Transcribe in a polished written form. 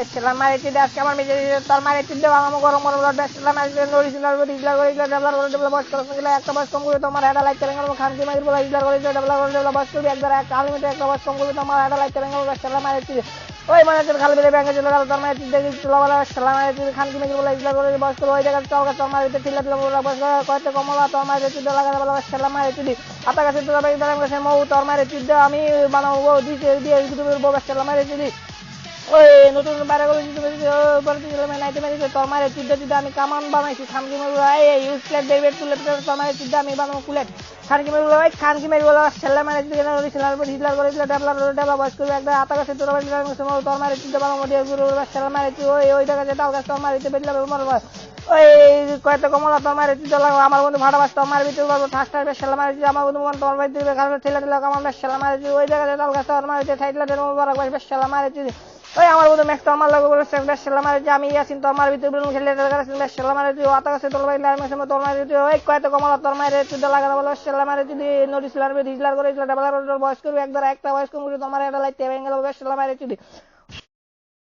সেলা মারি চিদে আজকে আমার মেজে তোর মারি চিদে আমার গরম গরম সেলা মারি চিদে নড়ি সিলার করে ইজলা করে ইজলা ডাবলার করে ডাবলা বস করে গেলে একটা বস কম করে তোমার এটা লাইক করে গেল খান কি মারি বলা ইজলা করে ইজলা ডাবলা করে ডাবলা বস করে একবার একটা আলিমিটে একটা বস কম করে তোমার এটা লাইক করে গেল সেলা মারি চিদে ওই মানে খালি বেড়ে ব্যাংকে চলে গেল তোর মারি চিদে চলা বলা সেলা মারি চিদে খান কি মারি বলা ইজলা করে বস করে ওই জায়গা চল তোর মারি চিদে ঠিলা দিলা বলা বস কয়তে কমলা তোর মারি চিদে লাগা বলা সেলা মারি চিদে আতা কাছে তোর বাড়ি দাঁড়াম কাছে মৌ তোর মারি চিদে আমি বানাবো দিতে দিয়ে ইউটিউবের বস সেলা মারি চিদে ওই নতুন বাইরে গেলে নাইতে মারি তোর মারে চিদ্দা চিদ্দা আমি কামান বানাইছি খানকি মারি এই ইউজ প্লেট ডেভিড তুলে তোর মারে চিদ্দা আমি বানাবো কুলেট খানকি মারি বলে খানকি মারি বলে সেলা মারে চিদ্দা সেলার উপর হিটলার করে দিলে ডাবলা বয়স করবে একটা আতা কাছে তোর বাড়ি তোর মারে চিদ্দা বানাবো দিয়ে সেলা মারে ওই জায়গায় তাল গাছ তোর মারিতে বেদলা মরবা ওই কয়েকটা কমলা তোর মারে চিদ্দা লাগো আমার বন্ধু ভাড়া বাস তোর মারে ভিতরে পারবো ঠাস ঠাস সেলা মারে আমার বন্ধু তোর বাড়ি দিবে খারাপ ঠেলা দিলে আমার সেলা মারে ওই জায়গায় তাল গাছ তোর মারিতে ঠাইটলা বেশ সেলা মারে ওই আমার বন্ধু ম্যাক্স তোর মার লাগবে বলে সেলা মারে আমি আসিন তোর মার ভিতরে বেলুন খেলে সেলা মারে আতা কাছে তোর বাড়ি সময় তোর মারে ওই কয়েকটা কমলা তোর মারে চিদ্দা লাগানো বলে সেলা মারে যদি নদী সিলার হিজলার করে ডাবলা বয়স করবে একবার একটা বয়স কম করে তোমার এটা লাইতে ভেঙে গেল সেলা মারে